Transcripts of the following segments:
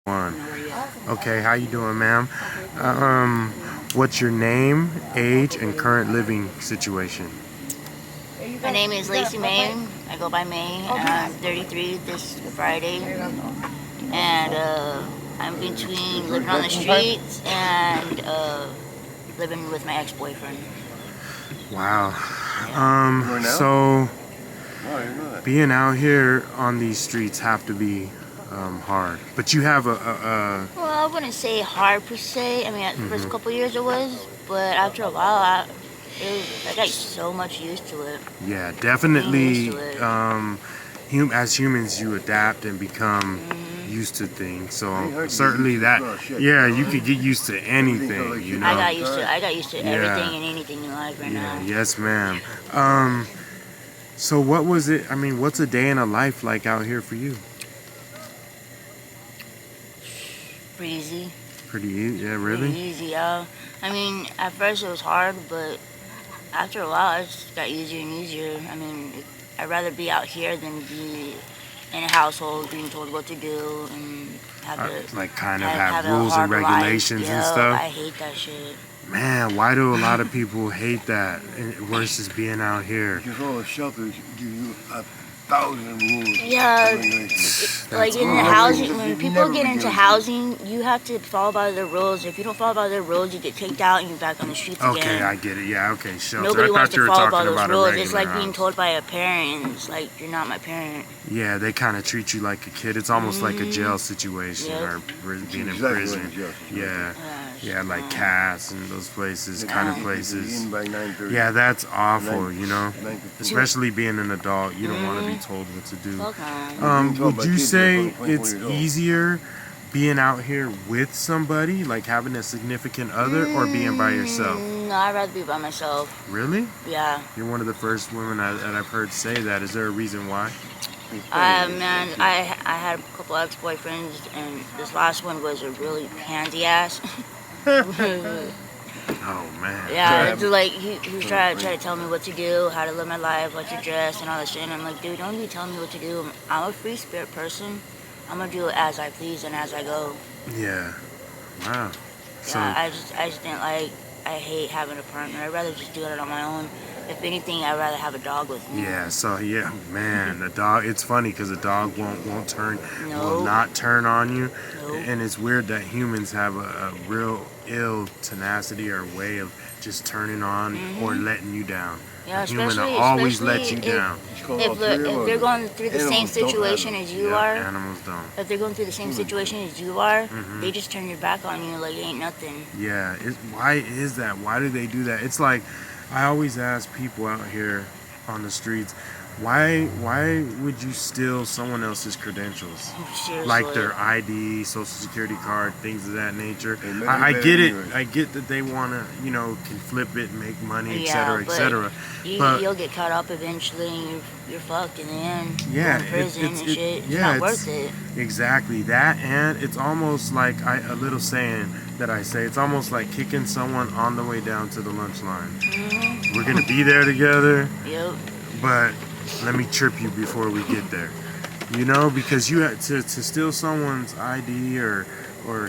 One. Okay, how you doing, ma'am? What's your name, age, and current living situation? My name is Lacey May. I go by May. I'm 33 this Friday. And I'm between living on the streets and living with my ex-boyfriend. Wow. Yeah. So being out here on these streets have to be hard. But you have Well, I wouldn't say hard per se. I mean, at the first couple years it was, but after a while, I got so much used to it. yeah, definitely. Being used to it. As humans, you adapt and become used to things. So certainly that, yeah, you could get used to anything. You know. I got used to everything and anything in life right now. Yes, ma'am. So what was it? I mean, what's a day in a life like out here for you? Pretty easy. Pretty easy, yeah, really? Pretty easy, yeah. I mean, at first it was hard, but after a while it just got easier and easier. I mean, I'd rather be out here than be in a household being told what to do and have to like kind of have rules and regulations and stuff. I hate that shit. Man, why do a lot of people hate that versus being out here? Because all the shelters give you 1,000 rules. Yeah, like in the housing, when people get into housing, you have to follow by their rules. If you don't follow by their rules, you get kicked out and you're back on the streets again. Okay, I get it. Yeah, okay, shelter. Nobody I wants thought you to were follow by talking those about rules. a regular It's like house. being told by a parent, and it's like you're not my parent. Yeah, they kind of treat you like a kid. It's almost like a jail situation or being in prison. Yeah, like cats and those places, kind of places. Yeah, that's awful, you know. Especially being an adult, you don't want to be told what to do. Would you say it's easier being out here with somebody, like having a significant other, or being by yourself? No, I'd rather be by myself. Really? Yeah. You're one of the first women that I've heard say that. Is there a reason why? Man, I had a couple ex-boyfriends, and this last one was a really pansy ass. Oh man. Yeah, it's like he was trying to tell me what to do, how to live my life, what to dress, and all that shit. And I'm like, dude, don't be telling me what to do. I'm a free spirit person. I'm gonna do it as I please and as I go. Yeah. Wow. So yeah, I just didn't like. I hate having a partner. I'd rather just do it on my own. If anything, I'd rather have a dog with me. yeah. So yeah, man, a dog. It's funny because a dog won't turn, will Nope. not turn on you, Nope. and it's weird that humans have a real ill tenacity or way of just turning on or letting you down. Yeah, a human especially will always let you down. If they're going through the same situation as you are, Animals don't. if they're going through the same situation as you are, they just turn your back on you like it ain't nothing. Yeah, why is that? Why do they do that? It's like, I always ask people out here on the streets, why would you steal someone else's credentials? Seriously. Like their ID, social security card, things of that nature. I get it. I get that they want to, can flip it, make money, etc., etc. But you'll get caught up eventually and you're fucked in the end. yeah, Go in prison and shit. It's yeah, not worth it. Exactly that, and it's almost like a little saying that I say. It's almost like kicking someone on the way down to the lunch line. We're gonna be there together. Yep. But let me trip you before we get there. Because you have to steal someone's ID or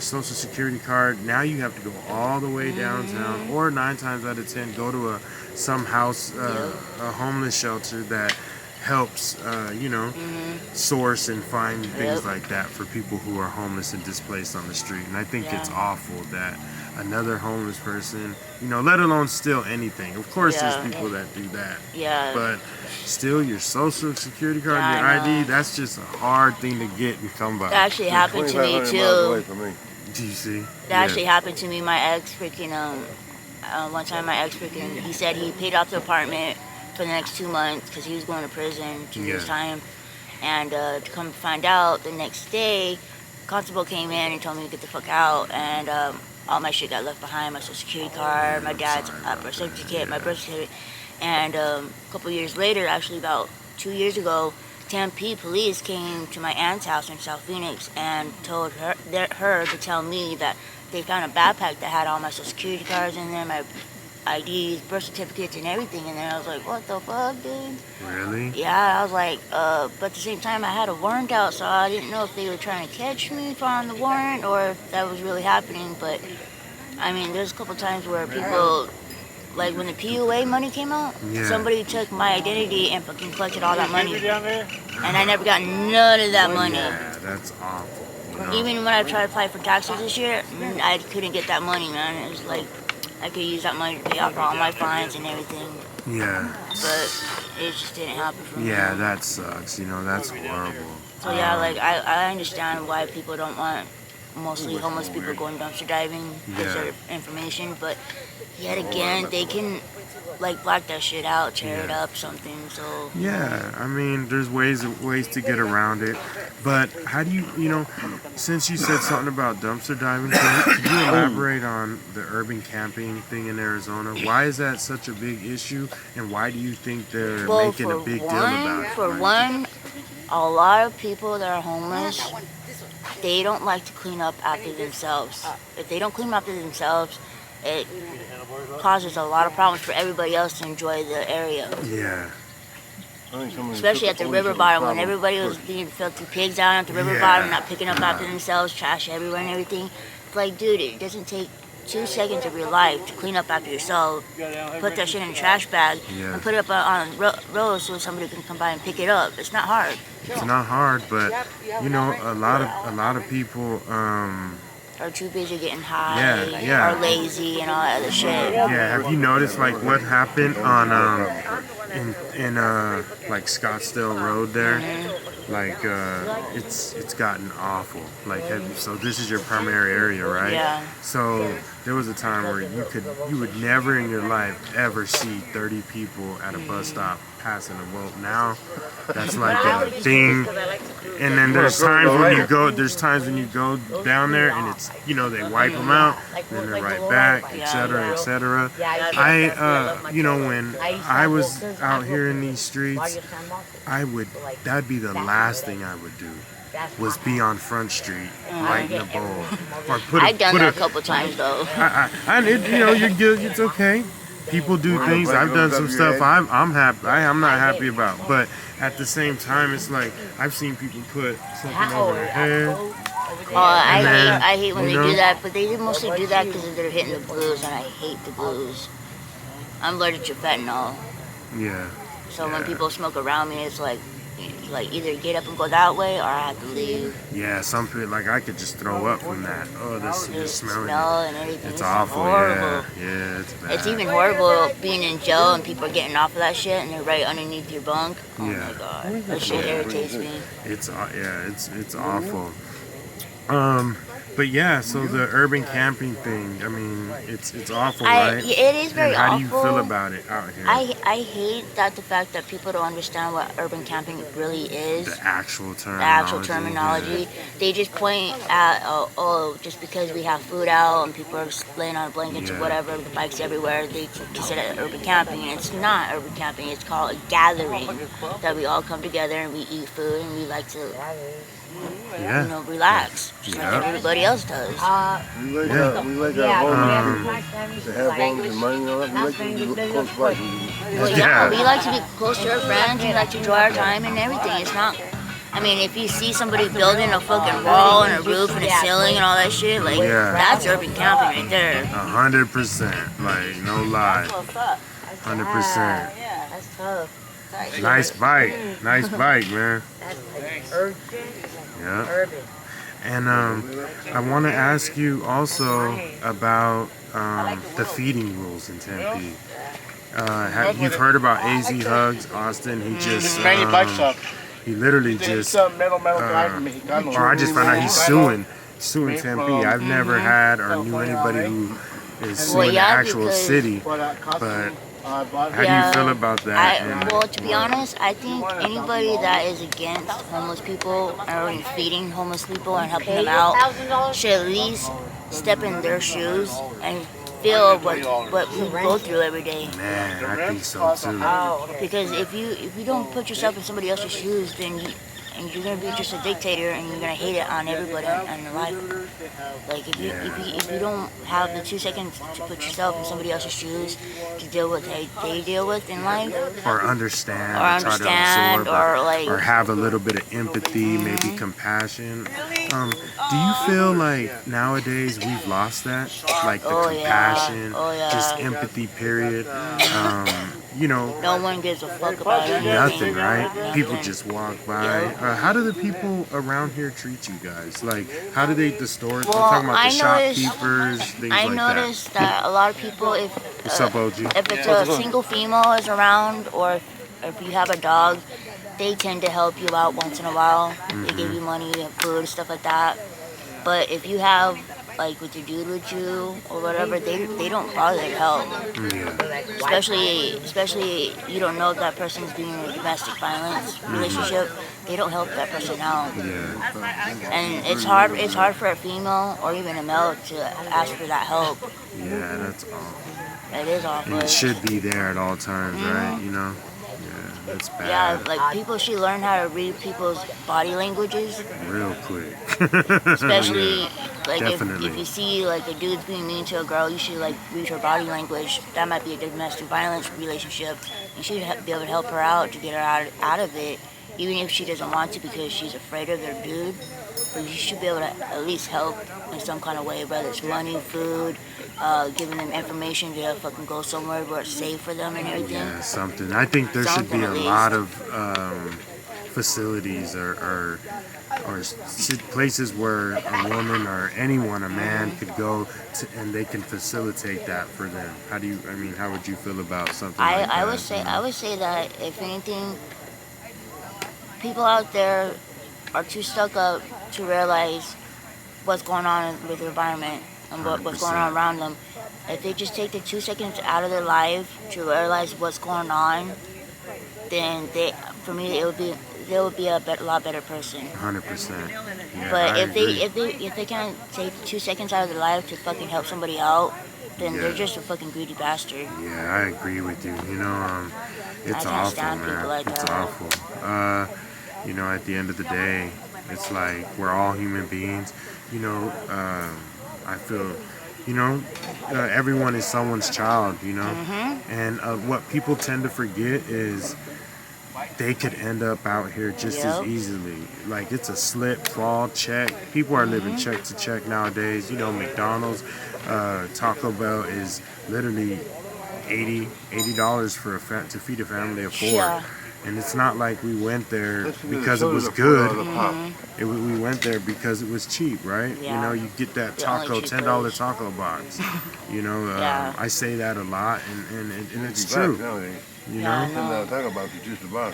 social security card. Now you have to go all the way downtown, or 9 times out of 10 go to some house, a homeless shelter that helps, source and find things like that for people who are homeless and displaced on the street. And I think it's awful that another homeless person, let alone steal anything. Of course, there's people that do that. Yeah. But steal your social security card, your ID, that's just a hard thing to get and come by. That actually happened to me too. Do you see? That actually happened to me. My ex freaking one time he said he paid off the apartment for the next 2 months because he was going to prison 2 years time, and to come find out the next day, constable came in and told me to get the fuck out, and all my shit got left behind, my social security card, my dad's birth certificate, my birth certificate, and a couple years later, actually about 2 years ago, Tempe police came to my aunt's house in South Phoenix and told her to tell me that they found a backpack that had all my social security cards in there, my IDs, birth certificates, and everything in there. I was like, what the fuck, dude? Really? Yeah, I was like, but at the same time, I had a warrant out, so I didn't know if they were trying to catch me on the warrant or if that was really happening. But I mean, there's a couple times where people, like when the PUA money came out, somebody took my identity and fucking collected all that money, and I never got none of that money. Yeah, that's awful. You know? Even when I tried to apply for taxes this year, I couldn't get that money, man. It was like I could use that money to pay off all my fines and everything. Yeah. But it just didn't happen for me. Yeah, that sucks. You know, that's horrible. So yeah, like I understand why people don't want mostly homeless people going dumpster diving because of their information, but yet again, they can like black that shit out, tear it up, something. So yeah, I mean, there's ways to get around it. But how do you know, since you said something about dumpster diving, could you elaborate on the urban camping thing in Arizona? Why is that such a big issue, and why do you think they're making a big deal about it? For one, a lot of people that are homeless, they don't like to clean up after themselves. If they don't clean up after themselves, it causes a lot of problems for everybody else to enjoy the area. Yeah. Especially at the river bottom, when everybody was being filthy pigs down at the river bottom, not picking up after themselves, trash everywhere and everything. It's like, dude, it doesn't take 2 seconds of your life to clean up after yourself. Put that shit in a trash bag and put it up on rows so somebody can come by and pick it up. It's not hard. It's not hard, but you know, a lot of people are too busy getting high, or lazy and all that other shit. Yeah, have you noticed like what happened on in like Scottsdale Road there? Like it's gotten awful. Like so this is your primary area, right? Yeah. So there was a time where you would never in your life ever see 30 people at a bus stop passing a boat. Now that's like a thing. And then there's times when you go down there and it's, you know, they wipe them out, then they're right back, etc., etc. You know, when I was out here in these streets, that'd be the last thing I would do, was be on Front Street lighting a bowl. Or I've done that a couple times though. You know, you're good. It's okay. People do things. I've done some stuff I'm not happy about. But at the same time, it's like I've seen people put something over their head. I hate when they do that, but they mostly do that because they're hitting the blues, and I hate the blues. I'm allergic to fentanyl. Yeah. So when people smoke around me, it's like either get up and go that way or I have to leave. Yeah, some people, like I could just throw up from that. Oh, this smell and everything. It's awful. Horrible. Yeah, it's bad. It's even horrible being in jail and people are getting off of that shit and they're right underneath your bunk. Oh my god, that shit irritates me. It's awful. But yeah, so the urban camping thing, I mean, it's awful, right? It is very awful. How do you feel about it out here? I hate that the fact that people don't understand what urban camping really is. The actual terminology. Yeah. They just point at, just because we have food out and people are laying on blankets or whatever, the bikes everywhere, they consider it urban camping. And it's not urban camping. It's called a gathering, that we all come together and we eat food and we like to relax, just like everybody else does. We like our homes to have homes and money and all that. We like to be close by. We like to be close to our friends. We like to enjoy our time and everything. It's not. I mean, if you see somebody building a fucking wall and a roof and a ceiling and all that shit, like that's urban camping right there. 100%, like no lie. 100%. That's tough. Nice bike, man. Yeah. And I want to ask you also about the feeding rules in Tempe. You've heard about AZ Hugs, Austin? He just he literally just or I just found out he's suing Tempe. I've never had or knew anybody who is suing the actual city, but how do you feel about that? Well, to be honest, I think anybody that is against homeless people or feeding homeless people and helping them out should at least step in their shoes and feel what we go through every day. Man, I think so too. Because if you don't put yourself in somebody else's shoes, then and you're gonna be just a dictator, and you're gonna hate it on everybody in your life. Like if you don't have the 2 seconds to put yourself in somebody else's shoes to deal with what they deal with in life, or understand, or try to absorb, or like, or have a little bit of empathy, maybe compassion. Do you feel like nowadays we've lost that, like the compassion, just empathy, period? No one gives a fuck about it. Nothing, right? People just walk by. How do the people around here treat you guys? Like, how do the stores? Well, I'm talking about the noticed, shopkeepers, things I like noticed that a lot of people, if What's up, OG? if it's a single female is around, or if you have a dog, they tend to help you out once in a while. They give you money and food, stuff like that. But if you have, like, with your dude with you or whatever, they don't bother to help. Especially you don't know if that person's being in a domestic violence relationship. They don't help that person out. And it's hard for a female or even a male to ask for that help. Yeah, that's awful. It is awful. And it should be there at all times, right? You know? Yeah, that's bad. Yeah, like, people should learn how to read people's body languages. Real quick. Especially, like, definitely. if you see, like, a dude's being mean to a girl, you should, like, read her body language. That might be a domestic violence relationship. You should be able to help her out to get her out of it, even if she doesn't want to because she's afraid of their dude. But you should be able to at least help in some kind of way, whether it's money, food, giving them information to fucking go somewhere where it's safe for them and everything. Yeah, something. I think there should be a lot of facilities or places where a woman or anyone, a man, could go to, and they can facilitate that for them. How would you feel about something like that? I would say that if anything, people out there are too stuck up to realize what's going on with the environment and what's going on around them. If they just take the 2 seconds out of their life to realize what's going on, then they'll be a lot better person. 100%. Yeah, but if they can't take 2 seconds out of their life to fucking help somebody out, then they're just a fucking greedy bastard. Yeah, I agree with you. You know, it's awful, man. Like it's that. awful. You know, at the end of the day, it's like we're all human beings. You know, I feel, you know, everyone is someone's child, you know. And what people tend to forget is they could end up out here just as easily. Like, it's a slip, fall, check. People are living check to check nowadays. You know, McDonald's, Taco Bell is literally $80 to feed a family of 4. Yeah. And it's not like we went there because it was good. We went there because it was cheap, right? Yeah. You know, you get that taco, $10 taco box. You know, I say that a lot, and it's true. You know?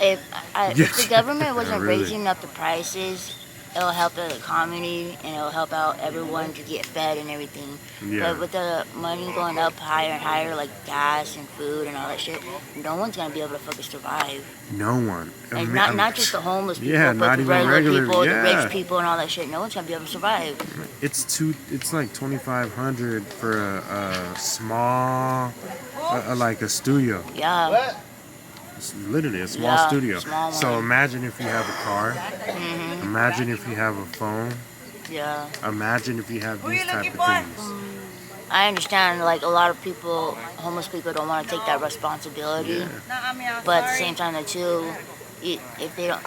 If the government wasn't raising up the prices, it'll help the economy and it'll help out everyone to get fed and everything. But with the money going up higher and higher, like gas and food and all that shit, no one's gonna be able to fucking survive. No one. And not just the homeless people, but not the even regular people, the yeah. rich people and all that shit. No one's gonna be able to survive. It's like $2,500 for a small, like a studio. Yeah. It's literally a small studio. Small So imagine if you have a car. Imagine if you have a phone. Yeah. Imagine if you have these type of things. I understand, like, a lot of people, homeless people, don't want to take that responsibility. But at the same time, too, if they don't,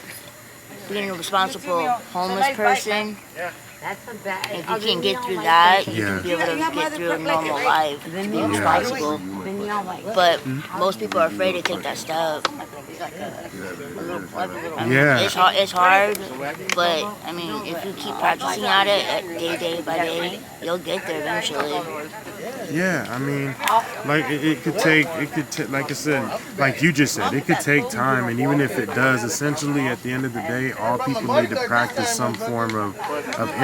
being a responsible homeless person, if you can get through that, you can be able to get through a normal life, to be responsible. But most people are afraid to take that step. It's hard, but I mean, if you keep practicing at it, day by day, you'll get there eventually. Yeah, I mean, like it could take, like I said, like you just said, it could take time, and even if it does, essentially at the end of the day, all people need to practice some form of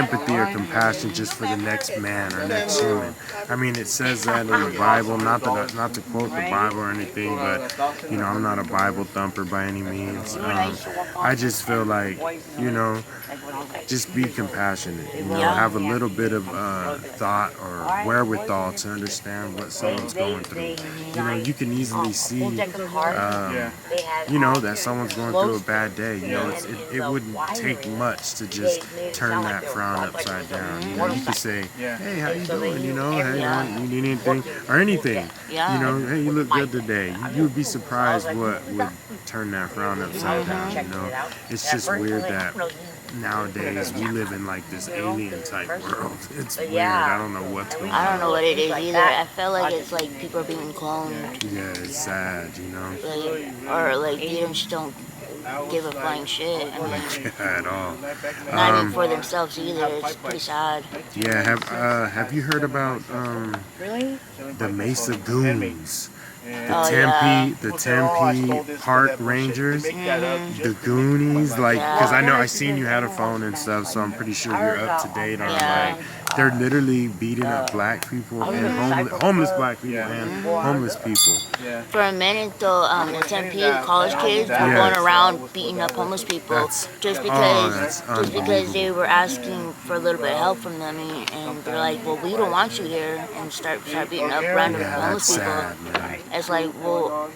empathy or compassion just for the next man or next human. I mean, it says that in the Bible, not to quote the Bible or anything, but you know, I'm not a Bible thumper by any means. I just feel like, you know, just be compassionate. You know, have a little bit of thought or wherewithal to understand what someone's going through. You know, you can easily see, you know, that someone's going through a bad day. You know, it wouldn't take much to just turn that frown upside down. You know, you could say, hey, how you doing? You know, hey, you need anything or anything. You know, hey, you look good today. You would be surprised what would turn that frown upside down. You know, it's just weird that nowadays we live in like this alien type world. It's weird. I don't know what's going on. I don't know what it is either. I feel like it's like people are being cloned. Yeah, it's sad, you know. Like, or like they just don't give a flying shit. I mean, at all. not even for themselves either. It's pretty sad. Yeah, have you heard about the Mesa Goons? The Tempe Park Rangers, the Goonies, like, because I know I seen you had a phone and stuff, so I'm pretty sure you're up to date on like they're literally beating up black people and homeless black people and homeless people. For a minute though, the Tempe college kids were going around beating up homeless people just because they were asking for a little bit of help from them, and they're like, well, we don't want you here, and start beating up random homeless people. Sad, man. It's like, well,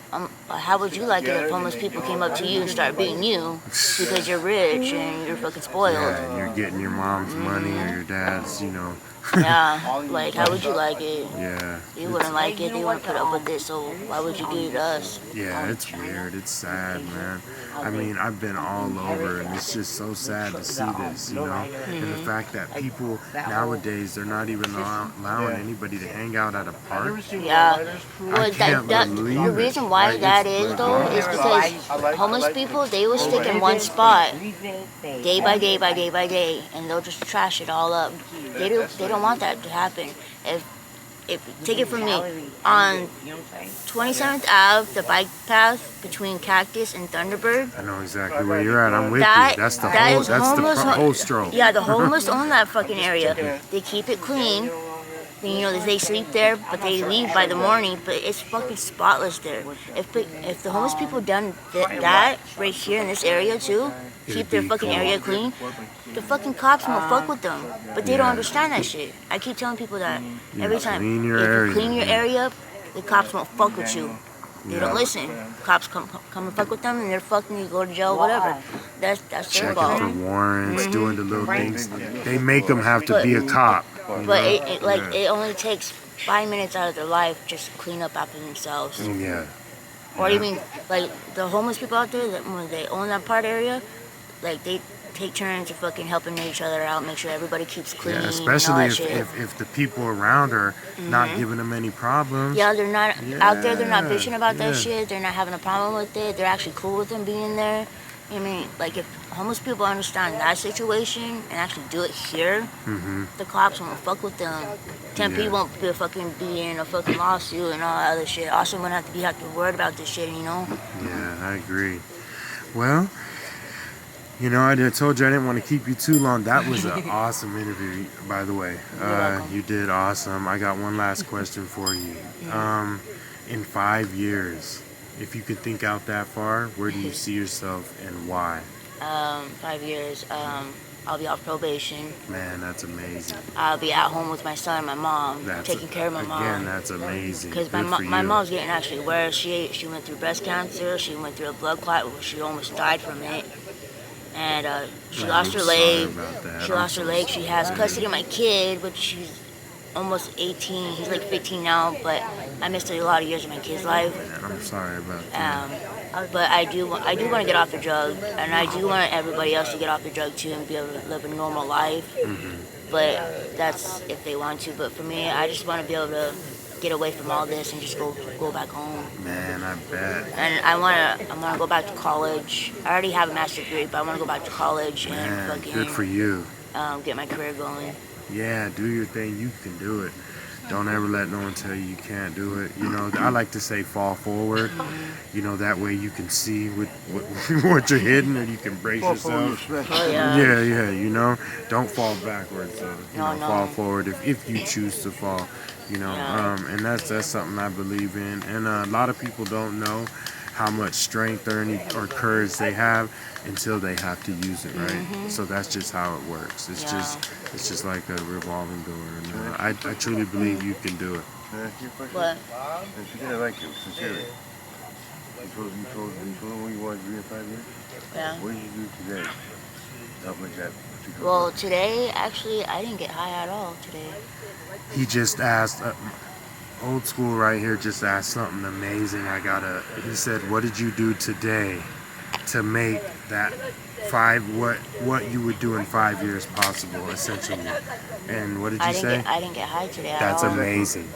how would you like it if homeless people came up to you and start beating you because you're rich and you're fucking spoiled? Yeah, and you're getting your mom's money or your dad's, you know. Yeah, like, how would you like it? Yeah. You wouldn't like it, they wouldn't put up with it, so why would you do it to us? Yeah, it's weird, it's sad, man. I mean, I've been all over, and it's just so sad to see this, you know? And the fact that people nowadays, they're not even allowing anybody to hang out at a park. Yeah. Well, I can't believe the reason why it. that is, though, is because homeless people, they will stick in one spot day by day by day by day, and they'll just trash it all up. They don't want that to happen. If take it from me, on 27th Ave, the bike path between Cactus and Thunderbird. I know exactly where you're at. I'm with you. That's the whole stroke. Yeah, the homeless own that fucking area. They keep it clean. You know, they sleep there, but they leave by the morning. But it's fucking spotless there. If the homeless people done that right here in this area too, keep their fucking area clean, the fucking cops won't fuck with them. But they don't understand that shit. I keep telling people that every time. Clean your if area. you clean your area, the cops won't fuck with you. They don't listen. Cops come and fuck with them, and they're fucking, you go to jail, whatever. That's their fault. Checking for warrants, doing the little things. They make them have to be a cop. But it only takes 5 minutes out of their life just to clean up after themselves. Yeah. Or even like the homeless people out there, that when they own that part area, like they take turns of fucking helping each other out, make sure everybody keeps clean. Yeah, especially and all that if the people around are not giving them any problems. Yeah, they're not out there. They're not bitching about that shit. They're not having a problem with it. They're actually cool with them being there. I mean, like, if homeless people understand that situation and actually do it here, the cops won't fuck with them. Tempe won't be in a fucking lawsuit and all that other shit. Also, won't have to be worried about this shit, you know? Yeah, I agree. Well, you know, I told you I didn't want to keep you too long. That was an awesome interview, by the way. You did awesome. I got one last question for you. In 5 years, if you could think out that far, where do you see yourself and why? 5 years, I'll be off probation. Man, that's amazing. I'll be at home with my son and my mom, taking care of my mom. Again, that's amazing. Because my mom's getting actually worse. She went through breast cancer. She went through a blood clot. She almost died from it. And she lost her leg. She lost her leg. She has custody of my kid, but she's almost 18. He's like 15 now, but I missed a lot of years of my kid's life. I'm sorry about that. But I do want to get off the drug, and I do want everybody else to get off the drug too and be able to live a normal life. But that's if they want to. But for me, I just want to be able to get away from all this and just go back home. Man, I bet. And I wanna go back to college. I already have a master's degree, but I wanna go back to college and fucking good for you. Get my career going. Yeah, do your thing. You can do it. Don't ever let no one tell you can't do it. You know, I like to say fall forward. You know, that way you can see what you're hitting and you can brace yourself. Oh, Yeah, you know. Don't fall backwards. Fall forward if you choose to fall. You know, and that's something I believe in. And a lot of people don't know how much strength or courage they have until they have to use it, right? So that's just how it works. It's just like a revolving door. And I truly believe you can do it. Can I ask you a question? What? And she didn't like you, sincerely. You told him what you wanted to do in 5 years? Yeah. What did you do today to help make that particular Well, plan? today, actually, I didn't get high at all today. He just asked, old school right here just asked something amazing. He said, what did you do today to make that what you would do in 5 years possible, essentially? And what did you say? I didn't get high today at That's all. amazing.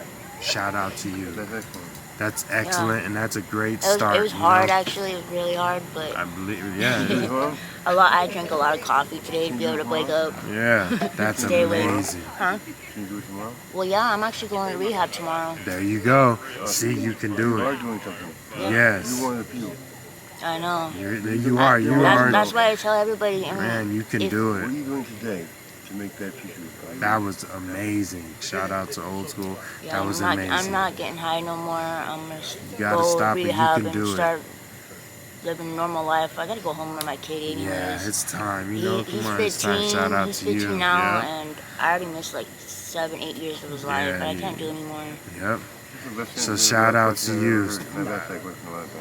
Shout out to you. That's excellent. That's excellent, and that's a great It start. was hard, actually. It was really hard, but I believe, yeah, Is it hard? I drank a lot of coffee today to be able to wake up. yeah, that's Stay awake. amazing. Huh? Can you do it tomorrow? Well, yeah, I'm actually going to rehab tomorrow. There you go. See, you can do You are it. doing something. Yes, You wanted to puke. I know. you are. That's why I tell everybody. Man, you can do What are it. you doing today to make that future? That was amazing. Shout out to old school. Yeah, That was I'm amazing. not getting high no more. I'm gonna You gotta go stop it. You rehab can and do it. start living a normal life. I gotta go home with my kid anyways. Yeah, it's time. You know, He's come on, 15. it's time. Shout out he's to 15 you. now, Yeah. and I already missed like 7-8 years of his life, Yeah, but I can't do anymore. Yep. So shout out to you.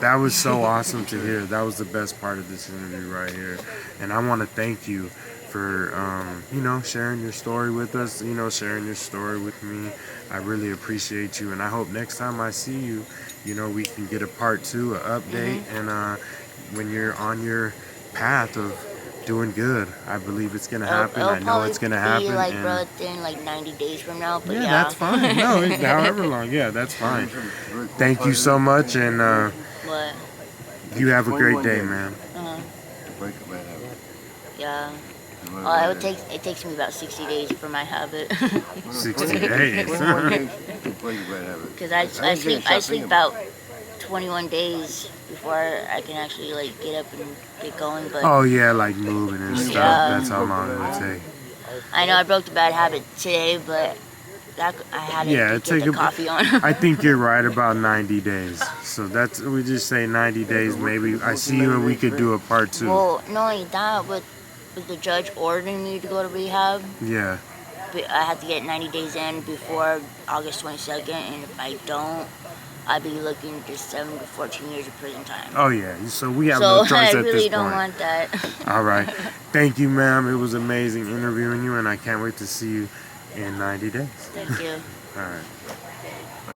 That was so awesome to hear. That was the best part of this interview right here. And I want to thank you for, sharing your story with us, sharing your story with me. I really appreciate you. And I hope next time I see you, we can get a part 2, an update. And when you're on your path of doing good, I believe it's going to happen. I know it's going to happen. It'll probably be And within like 90 days from now, but yeah, yeah. that's fine. No, however long. Yeah, that's fine. Thank you so much, and What? you have a great day, man. Yeah. It takes me about 60 days for my habit. 60 days. Because I sleep about 21 days before I can actually like get up and get going. But Oh yeah, like moving and stuff. Yeah. That's how long it would take. I know I broke the bad habit today, but I had to Yeah, get it take the a- coffee on. I think you're right about 90 days. So we just say 90 days. Maybe I see you and we could do a part 2. Well, not only that, with the judge ordering me to go to rehab, Yeah. but I have to get 90 days in before August 22nd, and if I don't, I'd be looking to 7 to 14 years of prison time. Oh yeah. So we have So no choice I at really this don't point. want that. All right. Thank you, ma'am. It was amazing interviewing you, and I can't wait to see you in 90 days. Thank you. All right.